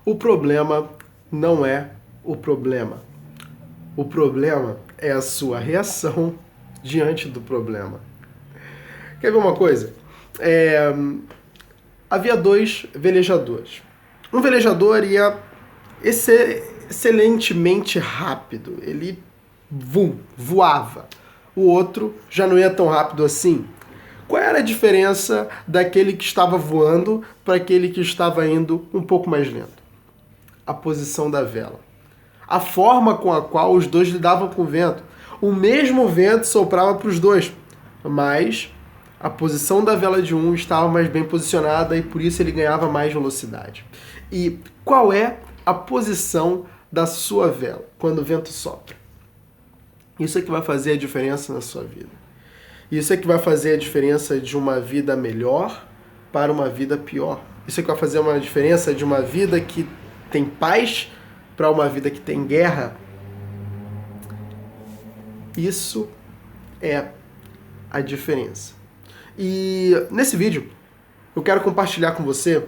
O problema não é o problema. O problema é a sua reação diante do problema. Quer ver uma coisa? Havia dois velejadores. Um velejador ia excelentemente rápido. Ele voava. O outro já não ia tão rápido assim. Qual era a diferença daquele que estava voando para aquele que estava indo um pouco mais lento? A posição da vela. A forma com a qual os dois lidavam com o vento. O mesmo vento soprava para os dois, mas a posição da vela de um estava mais bem posicionada e por isso ele ganhava mais velocidade. E qual é a posição da sua vela quando o vento sopra? Isso é que vai fazer a diferença na sua vida. Isso é que vai fazer a diferença de uma vida melhor para uma vida pior. Isso é que vai fazer uma diferença de uma vida que tem paz para uma vida que tem guerra. Isso é a diferença. E nesse vídeo eu quero compartilhar com você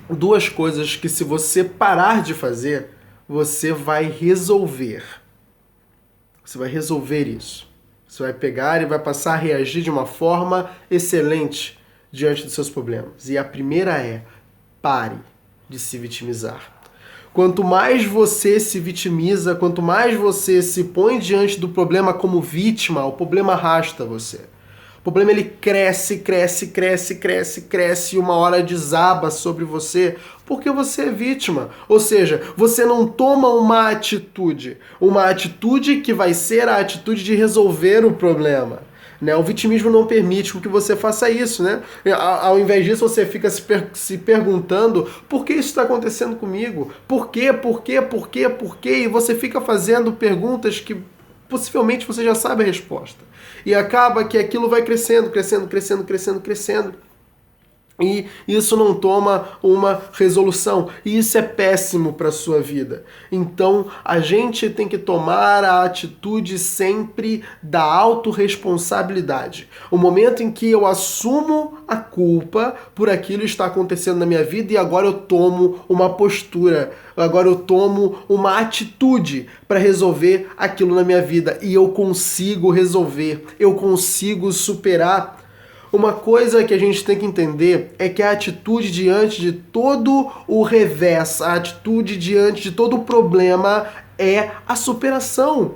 duas coisas que, se você parar de fazer, você vai resolver. Você vai resolver isso. Você vai pegar e vai passar a reagir de uma forma excelente diante dos seus problemas. E a primeira é: pare de se vitimizar. Quanto mais você se vitimiza, quanto mais você se põe diante do problema como vítima, o problema arrasta você. O problema, ele cresce e uma hora desaba sobre você porque você é vítima. Ou seja, você não toma uma atitude que vai ser a atitude de resolver o problema. Né? O vitimismo não permite que você faça isso, né? Ao invés disso, você fica se perguntando: por que isso está acontecendo comigo? Por quê? E você fica fazendo perguntas que possivelmente você já sabe a resposta. E acaba que aquilo vai crescendo. E isso não toma uma resolução. E isso é péssimo para a sua vida. Então, a gente tem que tomar a atitude sempre da autorresponsabilidade. O momento em que eu assumo a culpa por aquilo que está acontecendo na minha vida e agora eu tomo uma postura, agora eu tomo uma atitude para resolver aquilo na minha vida. E eu consigo resolver, eu consigo superar. Uma coisa que a gente tem que entender é que a atitude diante de todo o revés, a atitude diante de todo o problema é a superação.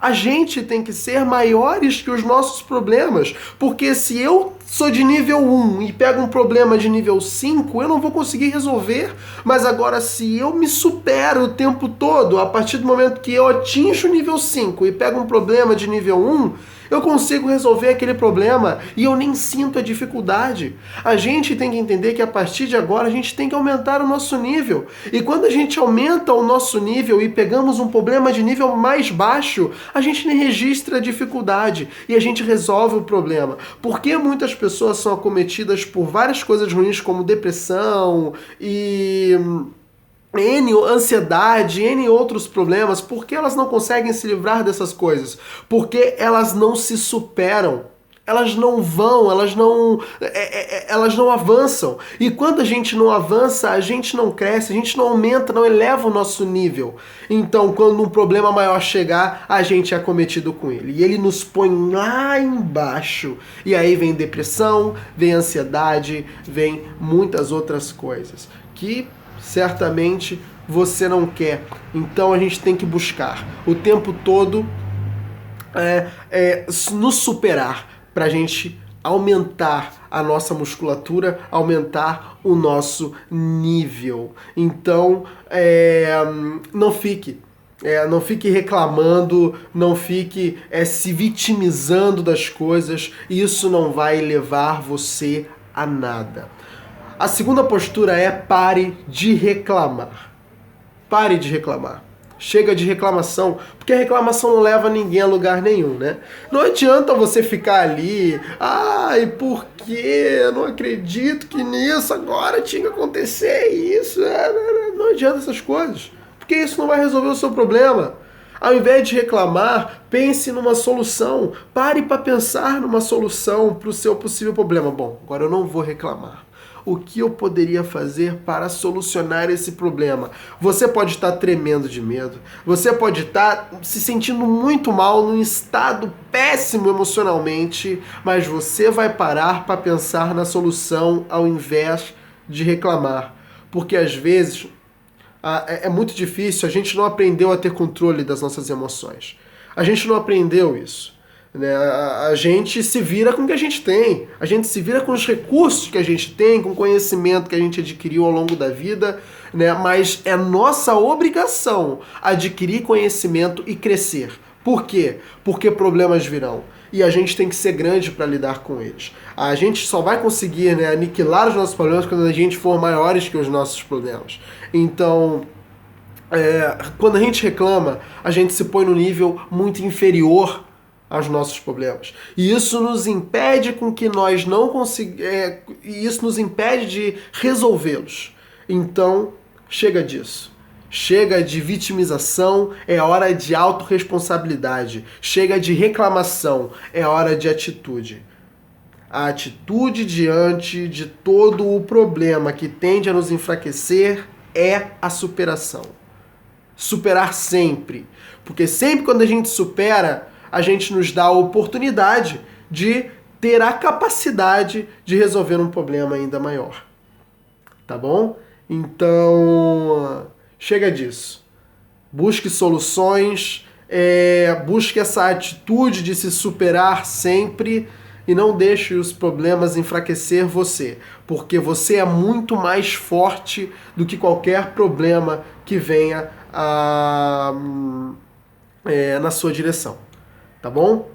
A gente tem que ser maiores que os nossos problemas, porque se eu sou de nível 1 e pego um problema de nível 5, eu não vou conseguir resolver. Mas agora, se eu me supero o tempo todo, a partir do momento que eu atinjo o nível 5 e pego um problema de nível 1, eu consigo resolver aquele problema e eu nem sinto a dificuldade. A gente tem que entender que a partir de agora a gente tem que aumentar o nosso nível. E quando a gente aumenta o nosso nível e pegamos um problema de nível mais baixo, a gente nem registra a dificuldade e a gente resolve o problema. Porque muitas pessoas são acometidas por várias coisas ruins, como depressão e ansiedade, outros problemas? Porque elas não conseguem se livrar dessas coisas? Porque elas não se superam. Elas não vão, elas não avançam. E quando a gente não avança, a gente não cresce, a gente não aumenta, não eleva o nosso nível. Então, quando um problema maior chegar, a gente é acometido com ele. E ele nos põe lá embaixo. E aí vem depressão, vem ansiedade, vem muitas outras coisas que certamente você não quer. Então a gente tem que buscar o tempo todo nos superar para a gente aumentar a nossa musculatura, aumentar o nosso nível. Então não fique reclamando, não fique se vitimizando das coisas. Isso não vai levar você a nada. A segunda postura é: pare de reclamar. Pare de reclamar. Chega de reclamação, porque a reclamação não leva ninguém a lugar nenhum, né? Não adianta você ficar ali: ai, por quê? Eu não acredito que nisso agora tinha que acontecer isso. Não adianta essas coisas, porque isso não vai resolver o seu problema. Ao invés de reclamar, pense numa solução. Pare para pensar numa solução para o seu possível problema. Bom, agora eu não vou reclamar. o que eu poderia fazer para solucionar esse problema. Você pode estar tremendo de medo, você pode estar se sentindo muito mal, num estado péssimo emocionalmente, mas você vai parar para pensar na solução ao invés de reclamar. Porque às vezes é muito difícil, a gente não aprendeu a ter controle das nossas emoções. A gente não aprendeu isso. Né? A gente se vira com o que a gente tem, a gente se vira com os recursos que a gente tem, com o conhecimento que a gente adquiriu ao longo da vida, né? Mas é nossa obrigação adquirir conhecimento e crescer. Por quê? Porque problemas virão. E a gente tem que ser grande para lidar com eles. A gente só vai conseguir, né, aniquilar os nossos problemas quando a gente for maiores que os nossos problemas. Então, quando a gente reclama, a gente se põe no nível muito inferior aos nossos problemas. E isso nos impede com que nós não isso nos impede de resolvê-los. Então, chega disso. Chega de vitimização, é hora de autorresponsabilidade. Chega de reclamação, é hora de atitude. A atitude diante de todo o problema que tende a nos enfraquecer é a superação. Superar sempre. Porque sempre quando a gente supera, a gente nos dá a oportunidade de ter a capacidade de resolver um problema ainda maior. Tá bom? Então, chega disso. Busque soluções, busque essa atitude de se superar sempre e não deixe os problemas enfraquecer você, porque você é muito mais forte do que qualquer problema que venha na sua direção. Tá bom?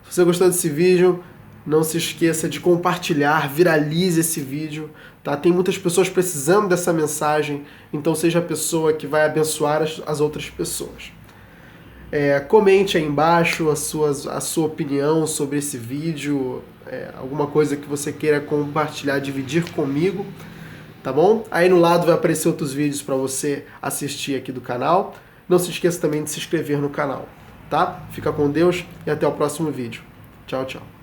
Se você gostou desse vídeo, não se esqueça de compartilhar, viralize esse vídeo, tá? Tem muitas pessoas precisando dessa mensagem, então seja a pessoa que vai abençoar as outras pessoas. Comente aí embaixo a sua opinião sobre esse vídeo, alguma coisa que você queira compartilhar, dividir comigo, tá bom? Aí no lado vai aparecer outros vídeos para você assistir aqui do canal. Não se esqueça também de se inscrever no canal. Tá? Fica com Deus e até o próximo vídeo. Tchau, tchau.